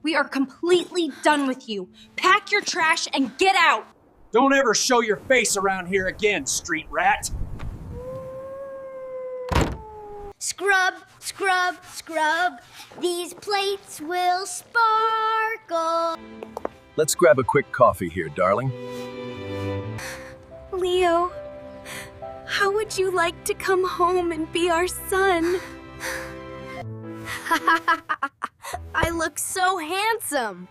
We are completely done with you. Pack your trash and get out. Don't ever show your face around here again, street rat. Scrub, scrub, scrub. These plates will sparkle. Let's grab a quick coffee here, darling. Leo, how would you like to come home and be our son? I look so handsome.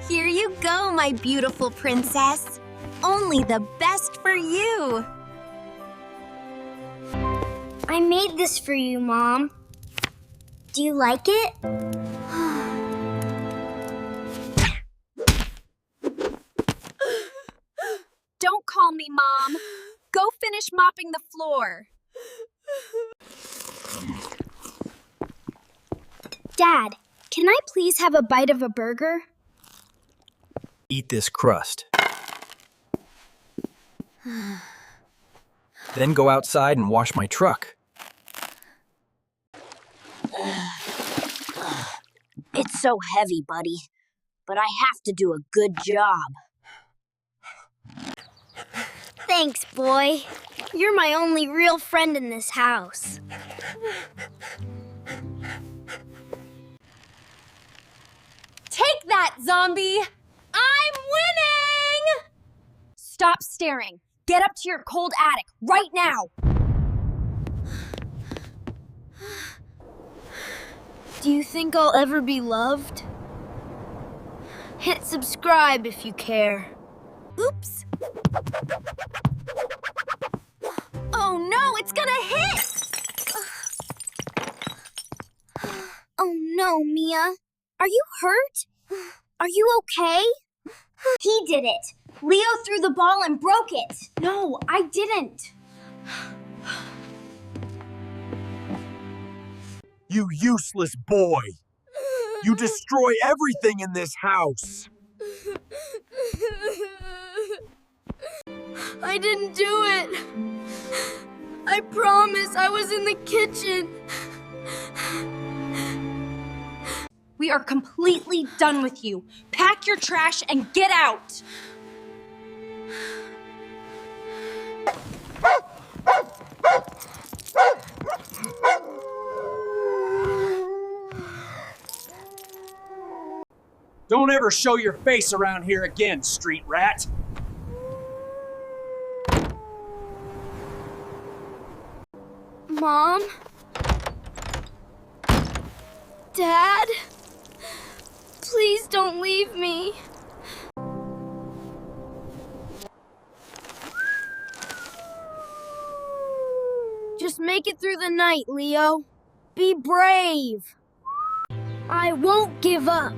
Here you go, my beautiful princess. Only the best for you. I made this for you, Mom. Do you like it? Don't call me Mom. Go finish mopping the floor. Dad, can I please have a bite of a burger? Eat this crust. Then go outside and wash my truck. It's so heavy, buddy, but I have to do a good job. Thanks, boy. You're my only real friend in this house. Take that, zombie! I'm winning! Stop staring. Get up to your cold attic right now. Do you think I'll ever be loved? Hit subscribe if you care. Oops. Oh no, it's gonna hit! Oh no, Mia. Are you hurt? Are you okay? He did it. Leo threw the ball and broke it. No, I didn't. You useless boy! You destroy everything in this house! I didn't do it. I promise I was in the kitchen. We are completely done with you. Pack your trash and get out. Don't ever show your face around here again, street rat. Mom? Dad? Please don't leave me. Just make it through the night, Leo. Be brave. I won't give up.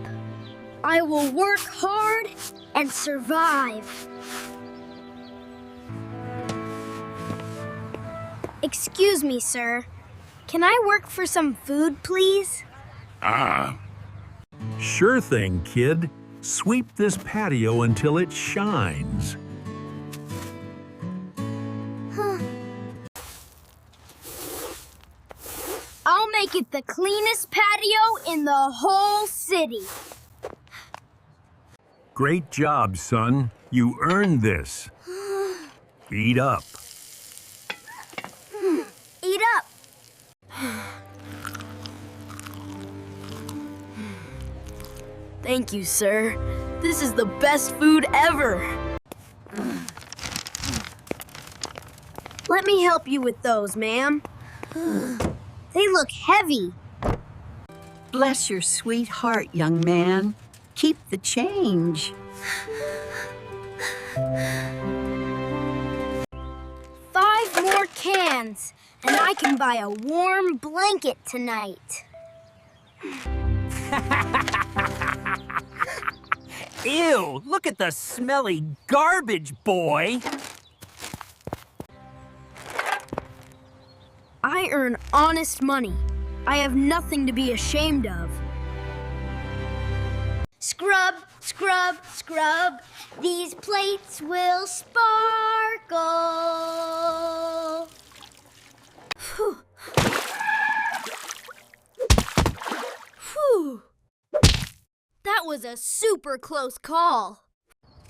I will work hard and survive. Excuse me, sir. Can I work for some food, please? Sure thing, kid. Sweep this patio until it shines. I'll make it the cleanest patio in the whole city. Great job, son. You earned this. Eat up. Eat up. Thank you, sir. This is the best food ever. Let me help you with those, ma'am. They look heavy. Bless your sweet heart, young man. Keep the change. 5 more cans, and I can buy a warm blanket tonight. Ew, look at the smelly garbage, boy. I earn honest money. I have nothing to be ashamed of. Scrub, scrub, scrub. These plates will sparkle. Whew. was a super close call.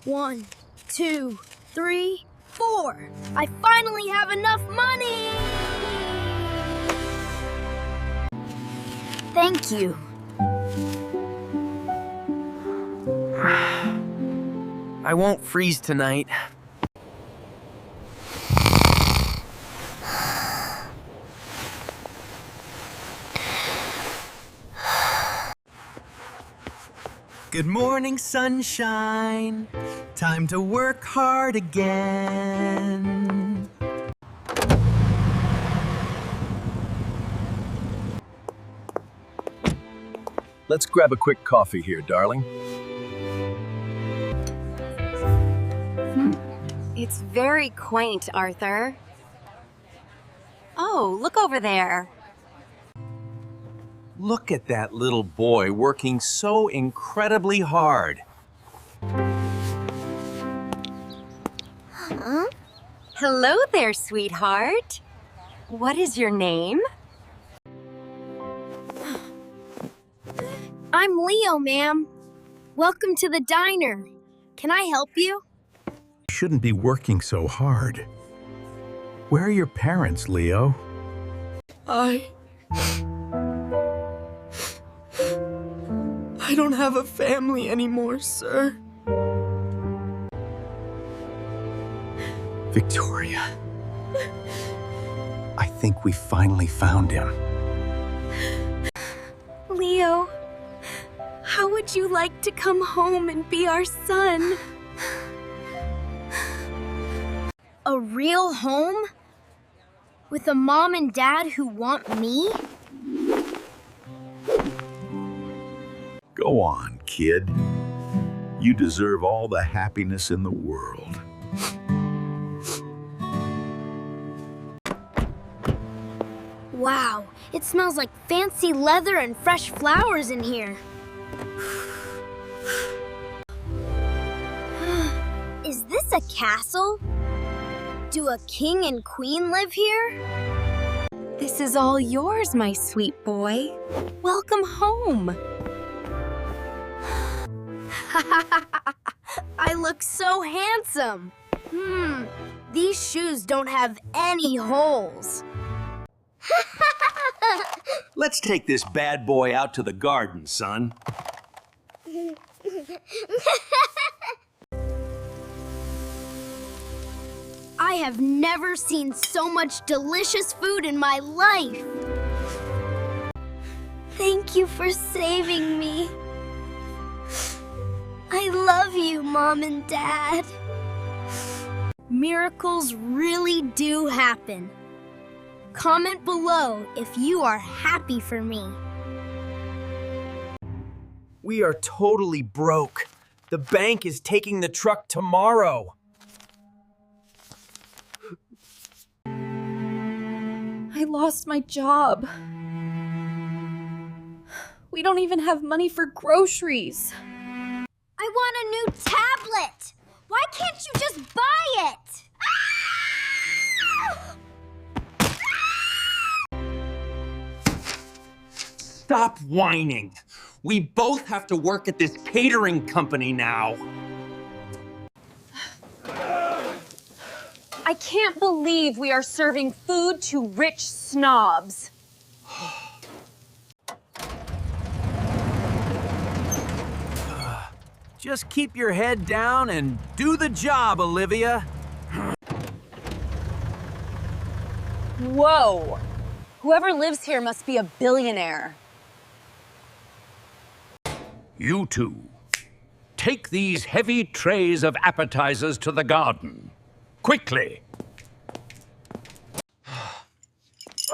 1, 2, 3, 4. I finally have enough money! Thank you. I won't freeze tonight. Good morning, sunshine. Time to work hard again. Let's grab a quick coffee here, darling. It's very quaint, Arthur. Oh, look over there. Look at that little boy working so incredibly hard. Huh? Hello there, sweetheart. What is your name? I'm Leo, ma'am. Welcome to the diner. Can I help you? You shouldn't be working so hard. Where are your parents, Leo? I don't have a family anymore, sir. Victoria. I think we finally found him. Leo, how would you like to come home and be our son? A real home? With a mom and dad who want me? Go on, kid. You deserve all the happiness in the world. Wow, it smells like fancy leather and fresh flowers in here. Is this a castle? Do a king and queen live here? This is all yours, my sweet boy. Welcome home. I look so handsome. These shoes don't have any holes. Let's take this bad boy out to the garden, son. I have never seen so much delicious food in my life. Thank you for saving me. I love you, Mom and Dad. Miracles really do happen. Comment below if you are happy for me. We are totally broke. The bank is taking the truck tomorrow. I lost my job. We don't even have money for groceries. I want a new tablet. Why can't you just buy it? Stop whining. We both have to work at this catering company now. I can't believe we are serving food to rich snobs. Just keep your head down and do the job, Olivia. Whoa! Whoever lives here must be a billionaire. You two, take these heavy trays of appetizers to the garden. Quickly.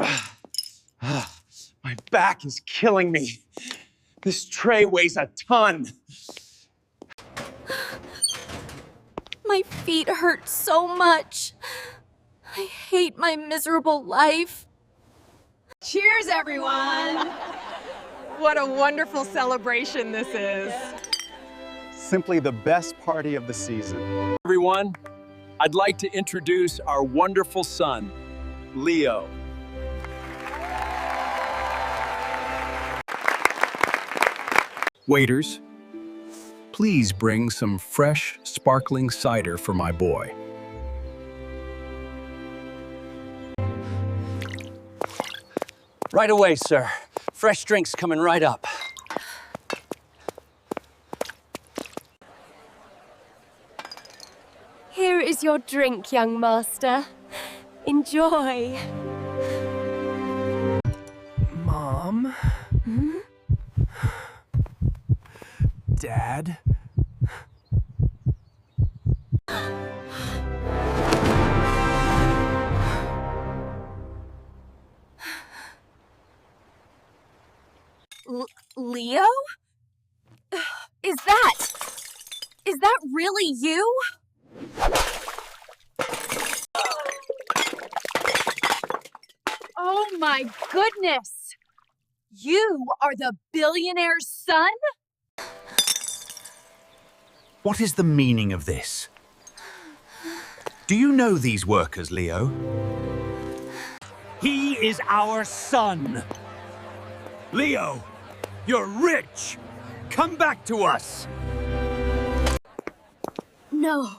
My back is killing me. This tray weighs a ton. My feet hurt so much. I hate my miserable life. Cheers, everyone! What a wonderful celebration this is. Simply the best party of the season. Everyone, I'd like to introduce our wonderful son, Leo. Waiters, Please bring some fresh, sparkling cider for my boy. Right away, sir. Fresh drinks coming right up. Here is your drink, young master. Enjoy. Mom? Dad? Leo? Is that really you? Oh my goodness! You are the billionaire's son? What is the meaning of this? Do you know these workers, Leo? He is our son. Leo, you're rich. Come back to us. No.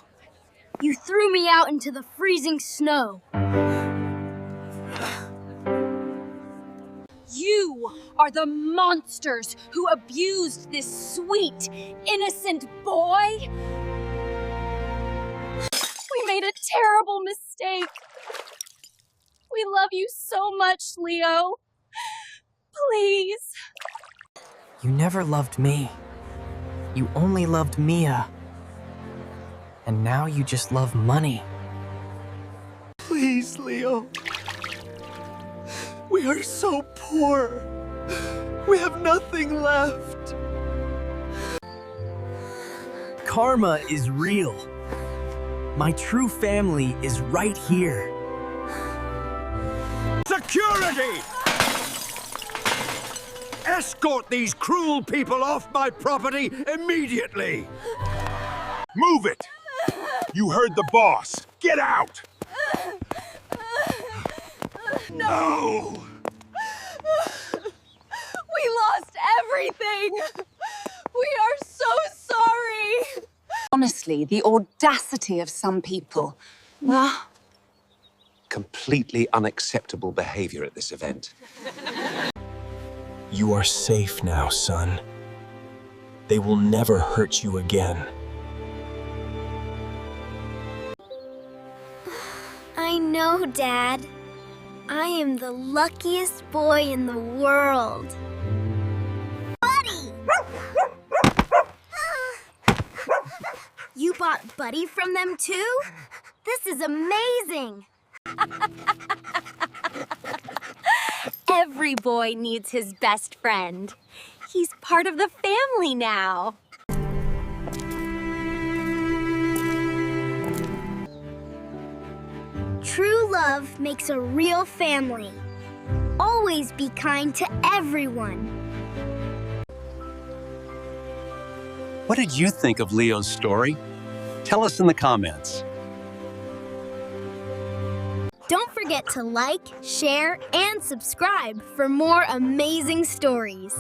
You threw me out into the freezing snow. You are the monsters who abused this sweet, innocent boy. We made a terrible mistake. We love you so much, Leo. Please. You never loved me. You only loved Mia. And now you just love money. Please, Leo. We are so poor. We have nothing left. Karma is real. My true family is right here. Security! Escort these cruel people off my property immediately! Move it! You heard the boss. Get out! No! We lost everything. We are so sorry. Honestly, the audacity of some people. Well, completely unacceptable behavior at this event. You are safe now, son. They will never hurt you again. I know, Dad. I am the luckiest boy in the world. Buddy! You bought Buddy from them too? This is amazing! Every boy needs his best friend. He's part of the family now. True love makes a real family. Always be kind to everyone. What did you think of Leo's story? Tell us in the comments. Don't forget to like, share, and subscribe for more amazing stories.